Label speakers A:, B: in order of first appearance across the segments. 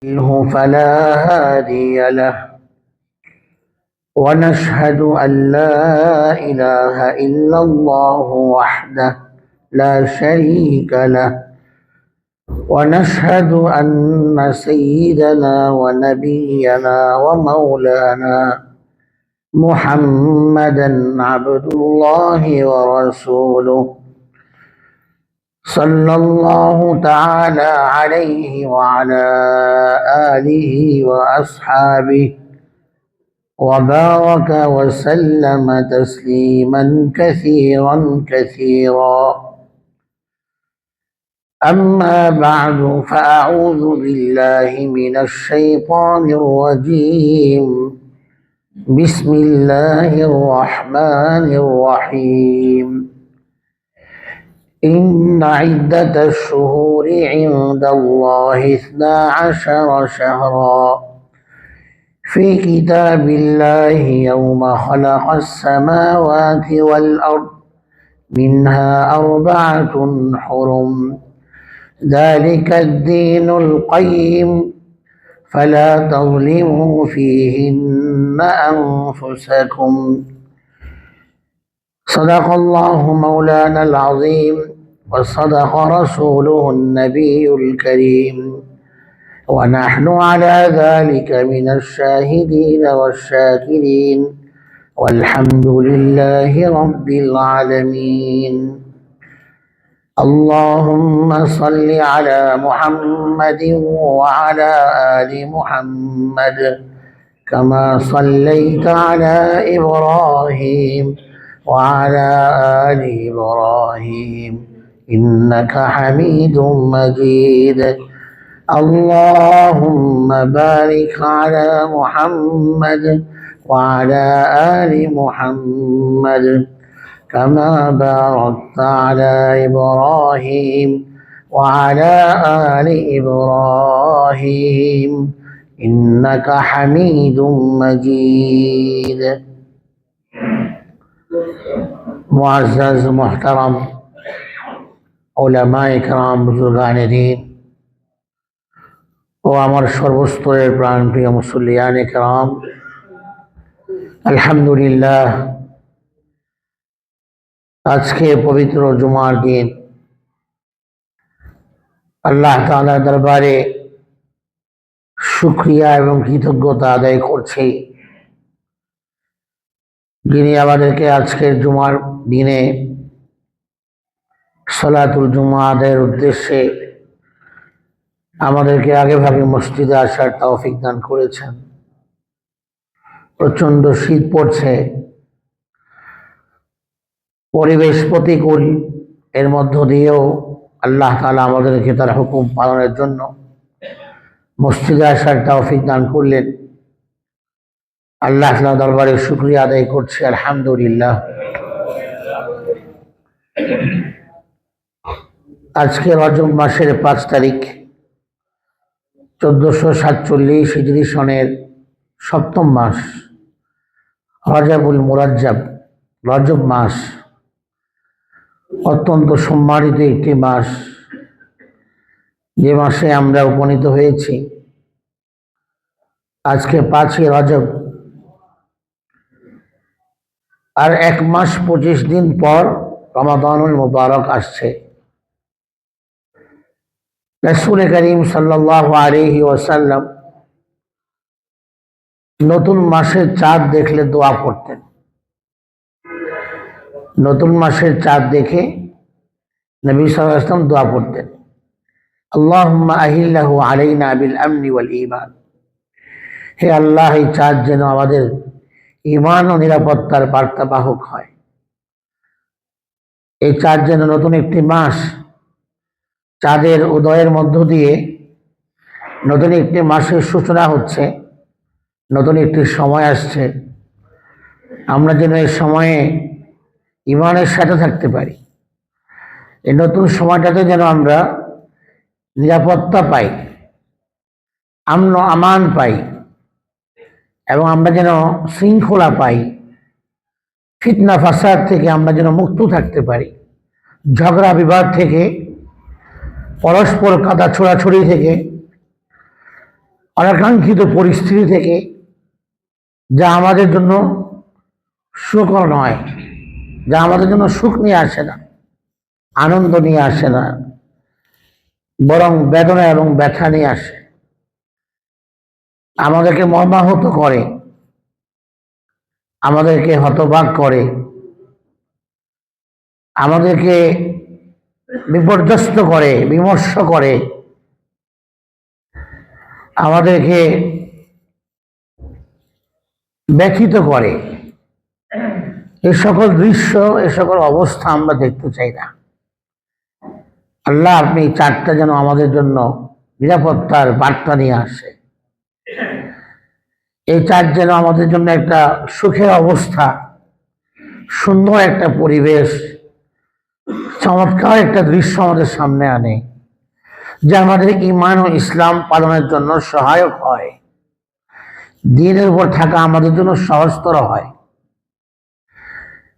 A: فلا هادي له ونشهد أن لا إله إلا الله وحده لا شريك له ونشهد أن سيدنا ونبينا ومولانا محمدا عبد الله ورسوله صلى الله تعالى عليه وعلى آله وأصحابه وبارك وسلم تسليما كثيرا كثيرا. أما بعد فأعوذ بالله من الشيطان الرجيم. بسم الله الرحمن الرحيم. إن عدة الشهور عند الله 12 شهرا في كتاب الله يوم خلق السماوات والأرض منها 4 حرم ذلك الدين القيم فلا تظلموا فيهن أنفسكم. صدق الله مولانا العظيم وصدق رسوله النبي الكريم ونحن على ذلك من الشاهدين والشاكرين والحمد لله رب العالمين. اللهم صل على محمد وعلى آل محمد كما صليت على إبراهيم وعلى آل إبراهيم إنك حميد مجيد. اللهم بارك على محمد وعلى آل محمد كما باركت على إبراهيم وعلى آل إبراهيم إنك حميد مجيد. معزز محترم علماء کرام বুজুর্গান দ্বীন ও আমার সর্বস্তরের প্রাণপ্রিয় মুসল্লিয়ানে কেরাম, আলহামদুলিল্লাহ, আজকে পবিত্র জুমার দিন আল্লাহ তাআলার দরবারে শুকরিয়া এবং কৃতজ্ঞতা আদায় করছি, যিনি আমাদেরকে আজকের জুমার দিনে সালাতুল জুমা আদায়ের উদ্দেশ্যে আমাদেরকে আগে ভাগে মসজিদে আসার তৌফিক দান করেছেন। প্রচন্ড শীত পড়ছে, পরিবেশ প্রতিকূল, এর মধ্য দিয়েও আল্লাহ তাআলা আমাদেরকে তার হুকুম পালনের জন্য মসজিদে আসার তৌফিক দান করলেন। আল্লাহ তাআলার দরবারে শুকরিয়া আদায় করছি, আলহামদুলিল্লাহ। আজকে রজব মাসের 5 তারিখ 1447 হিজরি সনের 7ম মাস রজবুল মুরাজ্জাব, রজব মাস অত্যন্ত সম্মানিত একটি মাস, যে মাসে আমরা উপনীত হয়েছি। আজকে 5ই রজব, আর 1 মাস 25 দিন পর রমাদানুল মুবারক আসছে। রাসূল করিম সাল্লাল্লাহু আলাইহি ওয়াসাল্লাম নতুন মাসের চাঁদ দেখলে দোয়া করতেন। নতুন মাসের চাঁদ দেখে নবী সাল্লাল্লাহু আলাইহি ওয়াসাল্লাম দোয়া করতেন, আল্লাহুম্মা আহিল্লাহু আলাইনা বিল আমনি ওয়াল ঈমান। হে আল্লাহ, এই চাঁদ যেন আমাদের ঈমান ও নিরাপত্তার বার্তাবাহক হয়। এই চাঁদ যেন নতুন একটি মাস, চাঁদের উদয়ের মধ্য দিয়ে নতুন একটি মাসের সূচনা হচ্ছে, নতুন একটি সময় আসছে। আমরা যেন এই সময়ে ঈমানের সাথে থাকতে পারি, এই নতুন সময়টাতে যেন আমরা নিরাপত্তা পাই, আমন আমান পাই, এবং আমরা যেন শৃঙ্খলা পাই, ফিতনা ফাসাদ থেকে আমরা যেন মুক্ত থাকতে পারি, ঝগড়া বিবাদ থেকে, পরস্পর কাদা ছোড়াছুড়ি থেকে অনাকাঙ্ক্ষিত পরিস্থিতি থেকে, যা আমাদের জন্য সুখকর নয়, যা আমাদের জন্য সুখ নিয়ে আসে না, আনন্দ নিয়ে আসে না, বরং বেদনা এবং ব্যথা নিয়ে আসে, আমাদেরকে মর্মাহত করে, আমাদেরকে হতবাক করে, আমাদেরকে বিপর্যস্ত করে, বিমর্ষ করে, আমাদেরকে ব্যথিত করে। এ সকল দৃশ্য, এ সকল অবস্থা আমরা দেখতে চাই না। আল্লাহ, আপনি এই চারটা যেন আমাদের জন্য নিরাপত্তার বার্তা নিয়ে আসে। এই চার যেন আমাদের জন্য একটা সুখের অবস্থা, সুন্দর একটা পরিবেশ, চমৎকার একটা দৃশ্য আমাদের সামনে আনে, যা আমাদের ঈমান ও ইসলাম পালনের জন্য সহায়ক হয়, দ্বীনের উপর থাকা আমাদের জন্য সহজতর হয়।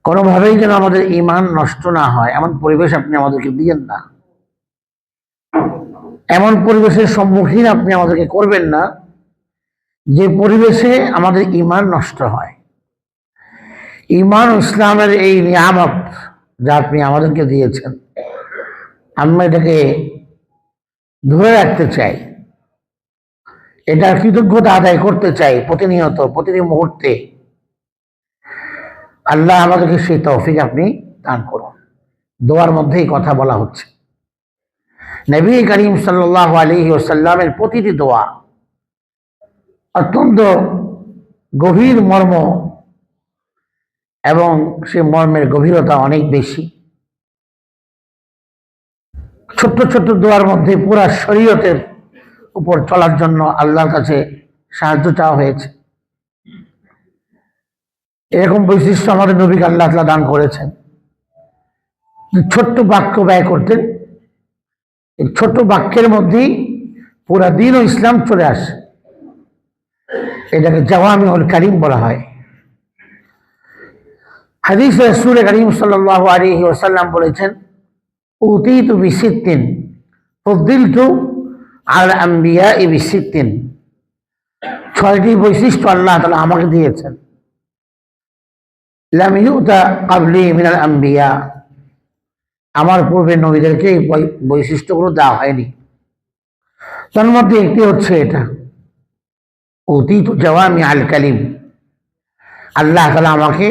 A: কোনোভাবেই যেন আমাদের ঈমান নষ্ট না হয়, এমন পরিবেশ আপনি আমাদেরকে দিয়েন না। এমন পরিবেশের সম্মুখীন আপনি আমাদেরকে করবেন না যে পরিবেশে আমাদের ঈমান নষ্ট হয়। ঈমান ও ইসলামের এই নিয়ামত যা আপনি আমাদেরকে দিয়েছেন, আমরা এটাকে ধরে রাখতে চাই, এটার কৃতজ্ঞতা আদায় করতে চাই প্রতিনিয়ত, প্রতিটি মুহূর্তে। আল্লাহ আমাদেরকে সেই তৌফিক আপনি দান করুন। দোয়ার মধ্যেই কথা বলা হচ্ছে। নবী করিম সাল্লাল্লাহু আলাইহি ওয়াসাল্লামের প্রতিটি দোয়া অত্যন্ত গভীর মর্ম, এবং সে মর্মের গভীরতা অনেক বেশি। ছোট্ট ছোট্ট দোয়ার মধ্যে পুরা শরীয়তের উপর চলার জন্য আল্লাহর কাছে সাহায্য চাওয়া হয়েছে। এরকম বৈশিষ্ট্য আমাদের নবীকে আল্লাহ তাআলা দান করেছেন। ছোট্ট বাক্য ব্যয় করতেন, এই ছোট্ট বাক্যের মধ্যেই পুরা দ্বীন ও ইসলাম চলে আসে। এটাকে জাওয়ামিউল কালিম বলা হয়। হাদিসে রাসূল করিম সাল্লাল্লাহু আলাইহি ওয়াসাল্লাম বলেছেন, উতীতু বিসিত্তিন ফুদ্দিলতু আলা আম্বিয়াই বিসিত্তিন। ছয়টি বৈশিষ্ট্য আল্লাহ তাআলা আমাকে দিয়েছেন। লাম ইউতা ক্বাবলি মিনাল আম্বিয়া, আমার পূর্বে নবীদেরকে এই বৈশিষ্ট্যগুলো দেওয়া হয়নি। তার মধ্যে একটি হচ্ছে এটা, উতীতু জাওয়ামিউল কালিম। আল্লাহ তাআলা আমাকে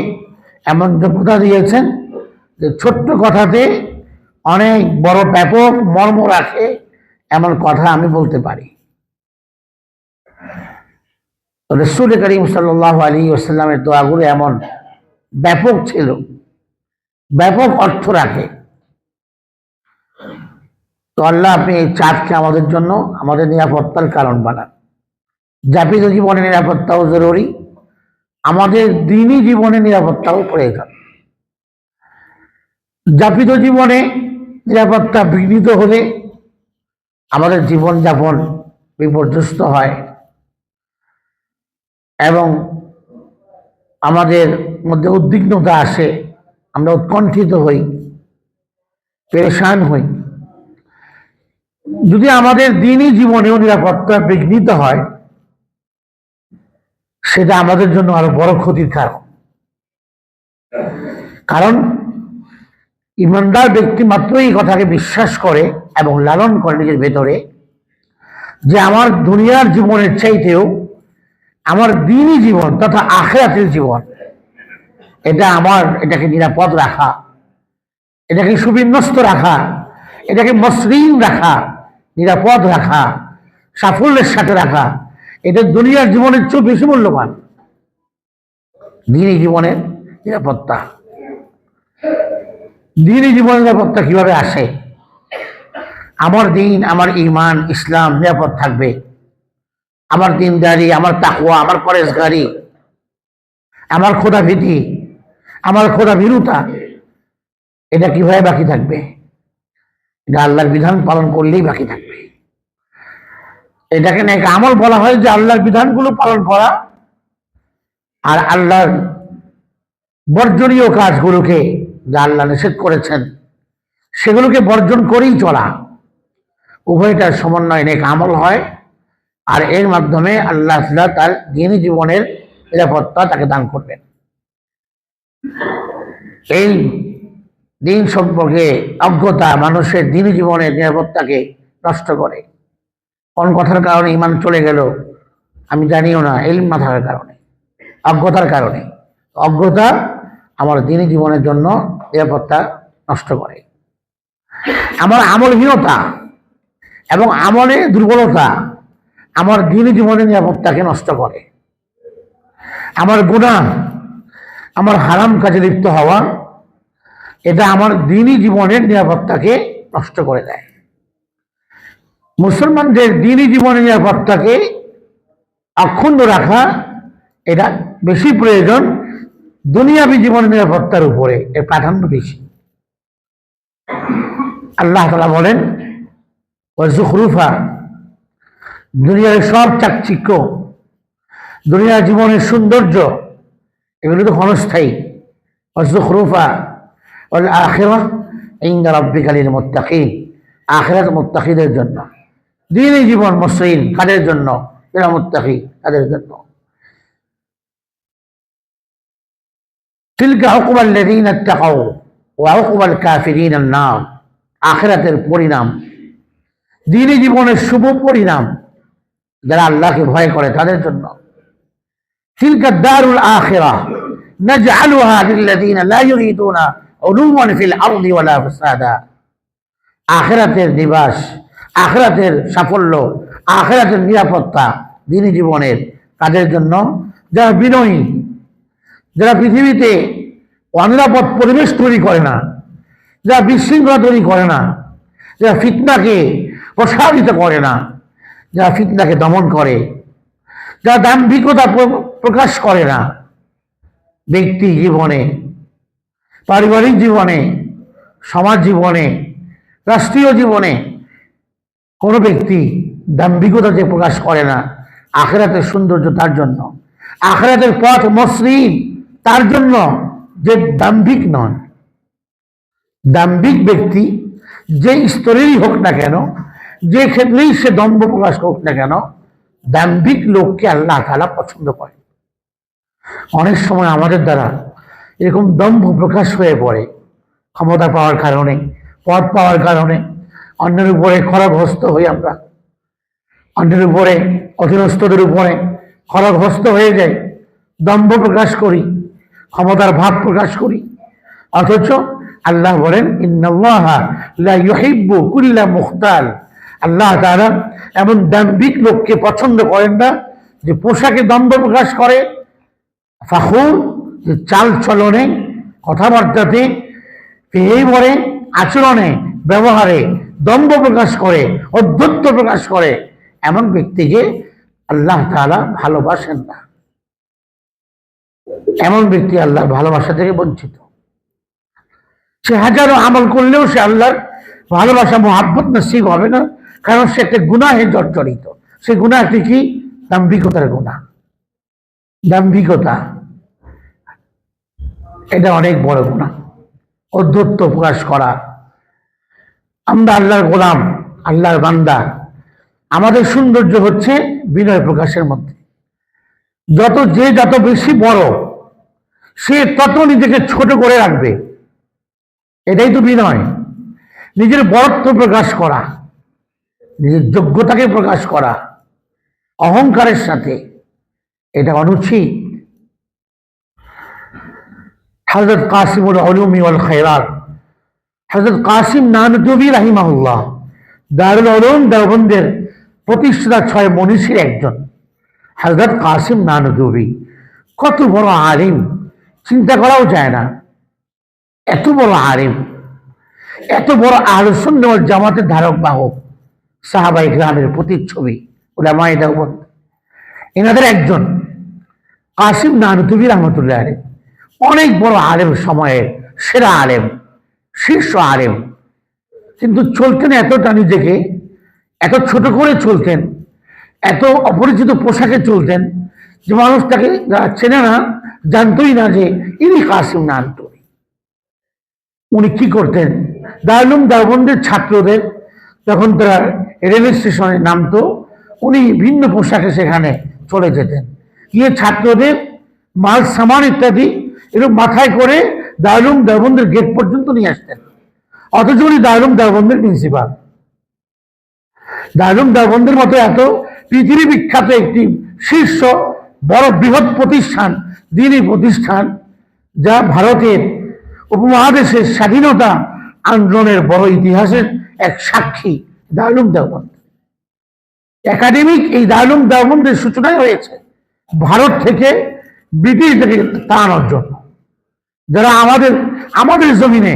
A: এমন যোগ্যতা দিয়েছেন যে ছোট্ট কথাতে অনেক বড় ব্যাপক মর্ম রাখে এমন কথা আমি বলতে পারি। রাসূল করিম সাল্লাল্লাহু আলাইহি ওয়াসাল্লামের দোয়াগুলো এমন ব্যাপক ছিল, ব্যাপক অর্থ রাখে। তো আল্লাহ, আপনি এই চাঁদকে আমাদের জন্য আমাদের নিরাপত্তার কারণ বানান। যাপিত জীবনে নিরাপত্তাও জরুরি, আমাদের দিনই জীবনে নিরাপত্তাও প্রয়োজন। যাপিত জীবনে নিরাপত্তা বিঘ্নিত হলে আমাদের জীবনযাপন বিপর্যস্ত হয় এবং আমাদের মধ্যে উদ্বিগ্নতা আসে, আমরা উৎকণ্ঠিত হই, পেরেশান হই। যদি আমাদের দিনই জীবনেও নিরাপত্তা বিঘ্নিত হয়, সেটা আমাদের জন্য আরো বড় ক্ষতির কারণ। কারণ ইমানদার ব্যক্তি মাত্র এই কথাকে বিশ্বাস করে এবং লালন করে নিজের ভেতরে যে আমার দুনিয়ার জীবনের চাইতেও আমার দিনই জীবন তথা আখিরাতের জীবন, এটাকে নিরাপদ রাখা, এটাকে সুবিন্যস্ত রাখা, এটাকে মসৃণ রাখা, নিরাপদ রাখা, সাফল্যের সাথে রাখা, এটা দুনিয়ার জীবনের চেয়ে বেশি মূল্যবান। দিনই জীবনের নিরাপত্তা। দিনই জীবনের নিরাপত্তা কিভাবে আসে? আমার দিন, আমার ঈমান ইসলাম নিরাপদ থাকবে, আমার দিনদারি, আমার তাকওয়া, আমার পরেশগারি, আমার খোদাভীতি, আমার খোদাভীরুতা, এটা কিভাবে বাকি থাকবে? এটা আল্লাহর বিধান পালন করলেই বাকি থাকবে। এটাকে নাকি আমল বলা হয়, যে আল্লাহর বিধানগুলো পালন করা আর আল্লাহর বর্জনীয় কাজগুলোকে, যা আল্লাহ নিষেধ করেছেন সেগুলোকে বর্জন করেই চলা, উভয়টার সমন্বয় নেক আমল হয় আর এর মাধ্যমে আল্লাহ তাআলা তার দিনী জীবনের নিরাপত্তা তাকে দান করবেন। এই দিন সম্পর্কে অজ্ঞতা মানুষের দিনী জীবনের নিরাপত্তাকে নষ্ট করে। কোন কথার কারণে ঈমান চলে গেল আমি জানিও না, ইলম না থাকার কারণে, অজ্ঞতার কারণে। অজ্ঞতা আমার দিনী জীবনের জন্য নিরাপত্তা নষ্ট করে। আমার আমলহীনতা এবং আমলে দুর্বলতা আমার দিনী জীবনের নিরাপত্তাকে নষ্ট করে। আমার গুনাহ, আমার হারাম কাজে লিপ্ত হওয়া, এটা আমার দিনী জীবনের নিরাপত্তাকে নষ্ট করে দেয়। মুসলমানদের দিনী জীবনের নিরাপত্তাকে অক্ষুণ্ণ রাখা এটা বেশি প্রয়োজন দুনিয়াবী জীবনের নিরাপত্তার উপরে, এর প্রাধান্য বেশি। আল্লাহ তাআলা বলেন ওয়াজুখরুফা, দুনিয়ার সব চাকচিক্য, দুনিয়ার জীবনের সৌন্দর্য এগুলো তো ক্ষণস্থায়ী। ওয়াজুখরুফা ওয়াল আখিরাহ ইনদা রাব্বিকা লিল মুত্তাকিন, আখিরাত মুত্তাকিদের জন্য। দিনী জীবন মসৃণ কাদের জন্য? যারা মুত্তাকি তাদের জন্য। তিলকা উকবাল্লাযীনা ইত্তাকাউ ওয়া উকবাল কাফিরিন আন-নার, আখিরাতের পরিণাম, দিনী জীবনের শুভ পরিণাম যারা আল্লাহকে ভয় করে তাদের জন্য। তিলকা দারুল আখিরাহ নাজআলুহা লিল্লাযীনা লা ইউরিদুনা উলুওয়ান ফিল আরদি ওয়ালা ফাসাদা, আখিরাতের নিবাস, আখিরাতের সাফল্য, আখিরাতের নিরাপত্তা দিনী জীবনের কাদের জন্য? যারা বিনয়ী, যারা পৃথিবীতে অনিরাপদ পরিবেশ তৈরি করে না, যারা বিশৃঙ্খলা তৈরি করে না, যারা ফিতনাকে প্রসারিত করে না, যারা ফিতনাকে দমন করে, যারা দাম্ভিকতা প্রকাশ করে না। ব্যক্তি জীবনে, পারিবারিক জীবনে, সমাজ জীবনে, রাষ্ট্রীয় জীবনে কোনো ব্যক্তি দাম্ভিকতা যে প্রকাশ করে না, আখিরাতের সৌন্দর্য তার জন্য, আখিরাতের পথ মসৃণ তার জন্য, যে দাম্ভিক নন। দাম্ভিক ব্যক্তি যে স্তরেরই হোক না কেন, যে ক্ষেত্রেই সে দম্ভ প্রকাশ হোক না কেন, দাম্ভিক লোককে আল্লাহ তাআলা পছন্দ করে। অনেক সময় আমাদের দ্বারা এরকম দম্ভ প্রকাশ হয়ে পড়ে, ক্ষমতা পাওয়ার কারণে, পদ পাওয়ার কারণে অন্যের উপরে খড়গহস্ত হই আমরা, অন্যের উপরে, অধীনস্থদের উপরে খড়গহস্ত হয়ে যাই, দম্ভ প্রকাশ করি, ক্ষমতার ভাব প্রকাশ করি। অথচ আল্লাহ বলেন ইন্নাল্লাহা লা ইউহিব্বু কুল্লা মুখতাল, আল্লাহ তাআলা এমন দাম্ভিক লোককে পছন্দ করেন না যে পোশাকে দম্ভ প্রকাশ করে, ফাখুর, যে চাল চলনে, কথাবার্তাতে, এই বলে আচরণে, ব্যবহারে দম্ভ প্রকাশ করে, অধ্যত্ব প্রকাশ করে, এমন ব্যক্তিকে আল্লাহ তাআলা ভালোবাসেন না। এমন ব্যক্তি আল্লাহর ভালোবাসা থেকে বঞ্চিত। সে হাজারো আমল করলেও সে আল্লাহর ভালোবাসা মোহাব্বত নসিব হবে না, কারণ সে একটা গুনাহে জর্জরিত। সে গুনাহটি কি? দাম্ভিকতার গুনাহ। দাম্ভিকতা এটা অনেক বড় গুনাহ, অধ্যত্ব প্রকাশ করা। আমরা আল্লাহর গোলাম, আল্লাহর বান্দা, আমাদের সৌন্দর্য হচ্ছে বিনয় প্রকাশের মধ্যে। যত বেশি বড় সে তত নিজেকে ছোট করে রাখবে, এটাই তো বিনয়। নিজের বড়ত্ব প্রকাশ করা, নিজের যোগ্যতাকে প্রকাশ করা অহংকারের সাথে, এটা অনুচিত। হযরত কাসিমুল উলুম ওয়াল খায়রাত, হযরত কাসিম নানতুবি রাহিমাহুল্লাহ, দারুল উলুম দেওবন্দের প্রতিষ্ঠাতা 6 মনীষীর একজন হযরত কাসিম নানতুবি। কত বড় আলিম, চিন্তা করাও যায় না। এত বড় আলিম, এত বড় আহলে সুন্নাহ ওয়াল জামাতের ধারক বাহক, সাহাবায়ে কিরামের প্রতিচ্ছবি, উলামায়ে দেওবন্দ, এনাদের একজন কাসিম নানতুবি রাহমাতুল্লাহ আলাইহি। অনেক বড় আলেম, সময়ের সেরা আলেম, শীর্ষ আলেম, কিন্তু চলতেন এতটা নিজেকে, এত ছোট করে চলতেন, এত অপরিচিত পোশাকে চলতেন যে মানুষ তাকে চেনে না, জানতোই না যে ইনি কাসিম নানতুবি। উনি কি করতেন? দারুল উলুম দেওবন্দের ছাত্রদের যখন তারা রেল স্টেশনে নামতো, উনি ভিন্ন পোশাকে সেখানে চলে যেতেন, গিয়ে ছাত্রদের মাল সামান ইত্যাদি এরকম মাথায় করে দারুল দেওবন্দের গেট পর্যন্ত নিয়ে আসতেন। অথচ উনি দারুল দেওবন্দের প্রিন্সিপাল। দারুল দেওবন্দের মতো এত পৃথিবী বিখ্যাত একটি শীর্ষ বড় বৃহৎ প্রতিষ্ঠান, দ্বীনী প্রতিষ্ঠান, যা ভারতের উপমহাদেশের স্বাধীনতা আন্দোলনের বড় ইতিহাসের এক সাক্ষী, দারুল দেওবন্দ। একাডেমিক এই দারুল দেওবন্দের সূচনাই হয়েছে ভারত থেকে ব্রিটিশদেরকে তাড়ানোর জন্য, যারা আমাদের জমিনে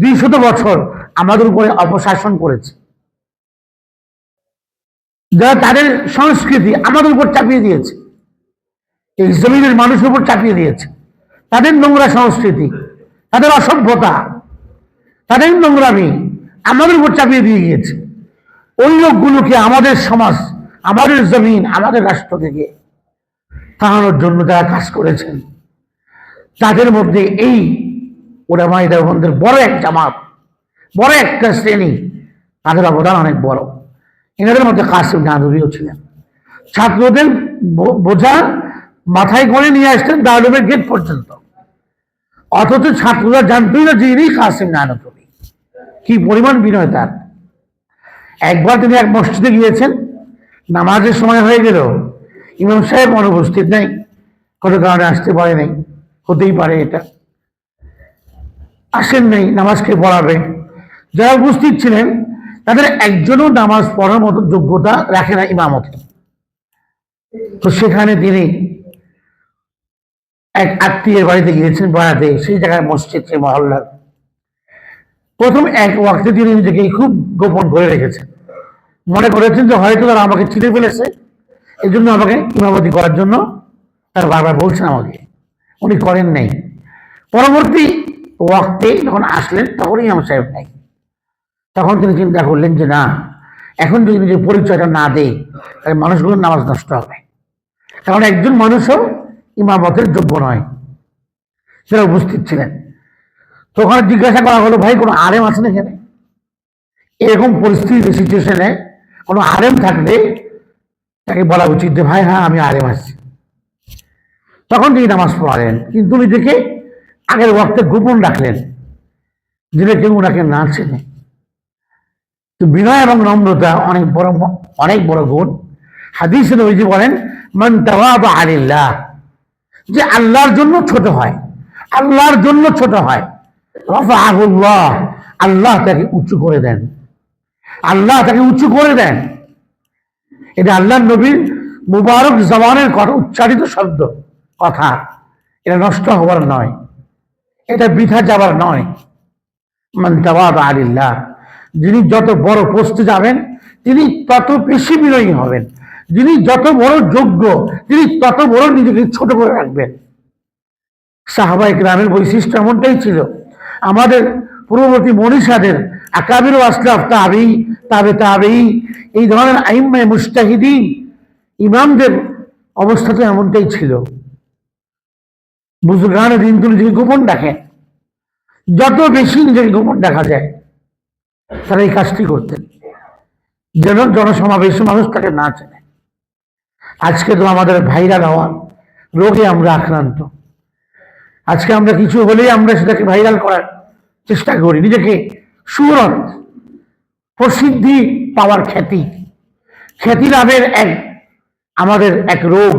A: 200 বছর আমাদের উপরে অপশাসন করেছে, যারা তাদের সংস্কৃতি আমাদের উপর চাপিয়ে দিয়েছে, এই জমিনের মানুষের উপর চাপিয়ে দিয়েছে, তাদের নোংরা সংস্কৃতি, তাদের অসভ্যতা, তাদের নোংরামি আমাদের উপর চাপিয়ে দিয়ে গিয়েছে। ওই লোকগুলোকে আমাদের সমাজ, আমাদের জমিন, আমাদের রাষ্ট্র থেকে তাড়ানোর জন্য যারা কাজ করেছেন, তাদের মধ্যে এই উলামায়ে দেওবন্দের বড় এক জামাত, বড় একটা শ্রেণী, তাদের অবদান অনেক বড়। এনাদের মধ্যে কাসিম নানভীও ছিলেন। ছাত্রদের বোঝা মাথায় করে নিয়ে আসতেন দারুলের গেট পর্যন্ত, অথচ ছাত্ররা জানতই না যে ইনি কাসিম নানভী। কি পরিমাণ বিনয় তার! একবার তিনি এক মসজিদে গিয়েছেন, নামাজের সময় হয়ে গেল, ইমাম সাহেব অনুপস্থিত নেই, কোনো কারণে আসতে পারে নাই, হতেই পারে এটা, আসেন নাই, নামাজকে পড়াবে। যারা উপস্থিত ছিলেন তাদের একজনও নামাজ পড়ার মতো যোগ্যতা রাখে না ইমামতে। তো সেখানে তিনি এক আত্মীয়ের বাড়িতে গিয়েছেন বেড়াতে, সেই জায়গায় মসজিদ, সেই মহল্লার। প্রথম এক ওয়াক্তে তিনি নিজেকে খুব গোপন করে রেখেছেন, মনে করেছেন যে হয়তো তারা আমাকে চিনে ফেলেছে, এই জন্য আমাকে ইমামতি করার জন্য তার বারবার বলছেন আমাকে। উনি করেন নাই। পরবর্তী ওয়াক্তে যখন আসলেন তখন ইমাম সাহেব নাই। তখন তিনি চিন্তা করলেন যে না, এখন যদি নিজের পরিচয়টা না দেয় তাহলে মানুষগুলোর নামাজ নষ্ট হবে, কারণ একজন মানুষও ইমামতের যোগ্য নয়। সেটা উপস্থিত ছিলেন। তখন জিজ্ঞাসা করা হলো, ভাই কোনো আলেম আছেন এখানে? এরকম পরিস্থিতি সিচুয়েশনে কোনো আলেম থাকলে তাকে বলা উচিত যে ভাই হ্যাঁ আমি আলেম আছি। তখন তিনি নামাজ পড়ালেন, কিন্তু নিজেকে আগের ওয়াক্তে গোপন রাখলেন, যেটা কেউ ওনাকে না চেনে। তো বিনয় এবং নম্রতা অনেক বড় গুণ। হাদিসে নবীজি বলেন, মান তাওয়াদা লিল্লাহ, যে আল্লাহর জন্য ছোট হয়, আল্লাহর জন্য ছোট হয়, রাফাআহুল্লাহ, আল্লাহ তাকে উঁচু করে দেন, আল্লাহ তাকে উঁচু করে দেন। এটা আল্লাহর নবীর মুবারক জবানের কথা, উচ্চারিত শব্দ, কথা। এটা নষ্ট হবার নয়, এটা বৃথা যাবার নয়। মান তাওয়াদা লিল্লাহ, যিনি যত বড় পোস্টে যাবেন তিনি তত বেশি বিনয়ী হবেন, যিনি যত বড় যোগ্য তিনি তত বড় নিজেকে ছোট করে রাখবেন। সাহাবায়ে কেরামের বৈশিষ্ট্য এমনটাই ছিল। আমাদের পূর্ববর্তী মনীষাদের আকাবির ও আসলাফ, তাবেঈ, তাবে তাবেঈ, এই ধরনের আইম্মায়ে মুজতাহিদিন, ইমামদের অবস্থা তো এমনটাই ছিল। বুজুর্গানে দিন তো নিজেকে গোপন রাখেন, যত বেশি নিজেকে গোপন রাখা যায় তারা এই কাজটি করতেন, যেন জনসমাবেশে মানুষ তাকে না চেনে। আজকে তো আমাদের ভাইরাল হওয়া রোগে আমরা আক্রান্ত। আজকে আমরা কিছু হলেই আমরা সেটাকে ভাইরাল করার চেষ্টা করি, নিজেকে সুরত, প্রসিদ্ধি পাওয়ার, খ্যাতি লাভের আমাদের এক রোগ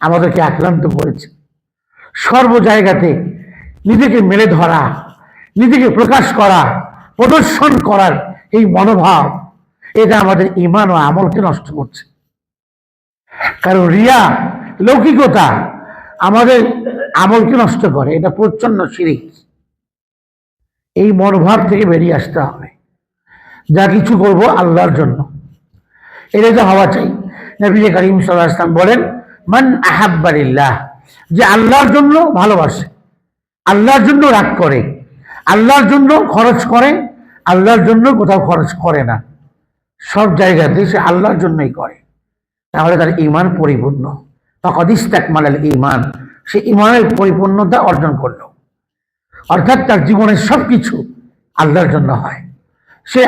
A: আমাদেরকে আক্রান্ত করেছে। সর্ব জায়গাতে নিজেকে মেলে ধরা, নিজেকে প্রকাশ করা, প্রদর্শন করার এই মনোভাব, এটা আমাদের ঈমান ও আমলকে নষ্ট করছে। কারণ রিয়া, লৌকিকতা আমাদের আমলকে নষ্ট করে, এটা প্রচ্ছন্ন শিরক। এই মনোভাব থেকে বেরিয়ে আসতে হবে, যা কিছু করব আল্লাহর জন্য, এটা তো হওয়া চাই। নবী করিম সাল্লাল্লাহু আলাইহি ওয়াসাল্লাম বলেন, মান আহাব্বা লিল্লাহ, যে আল্লাহর জন্য ভালোবাসে, আল্লাহর জন্য রাগ করে, আল্লাহর জন্য খরচ করে, আল্লাহর জন্য কোথাও খরচ করে না, সব জায়গাতে সে আল্লাহর জন্যই করে, তাহলে তার ঈমান পরিপূর্ণ। ফাকাদ ইসতাকমালাল ঈমান, সে ঈমানের পরিপূর্ণতা অর্জন করলো। অর্থাৎ তার জীবনের সবকিছু আল্লাহর জন্য হয়। সে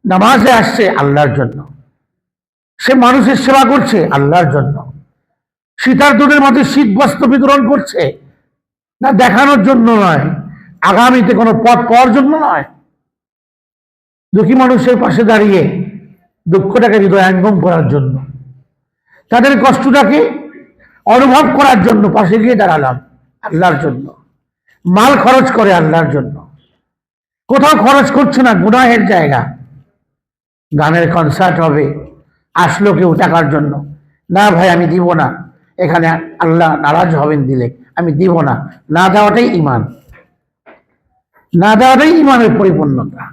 A: নামাজে আসছে আল্লাহর জন্য, সে মানুষের সেবা করছে আল্লাহর জন্য। শীতার দুধের মাঝে শীত বস্ত্র বিতরণ করছে, না দেখানোর জন্য নয়, আগামীতে কোনো পথ পাওয়ার জন্য নয়, দুঃখী মানুষের পাশে দাঁড়িয়ে দুঃখটাকে হৃদয়ঙ্গম করার জন্য, তাদের কষ্টটাকে অনুভব করার জন্য পাশে গিয়ে দাঁড়ালাম আল্লাহর জন্য। মাল খরচ করে আল্লাহর জন্য, কোথাও খরচ করছে না গুনাহের জায়গা। গানের কনসার্ট হবে, আসলো কেউ টাকার জন্য, না ভাই আমি দিব না, এখানে আল্লাহ নারাজ হবেন দিলে, আমি দিব না। না দেওয়াটাই ইমান, না দেওয়াটাই ইমানের পরিপূর্ণতা।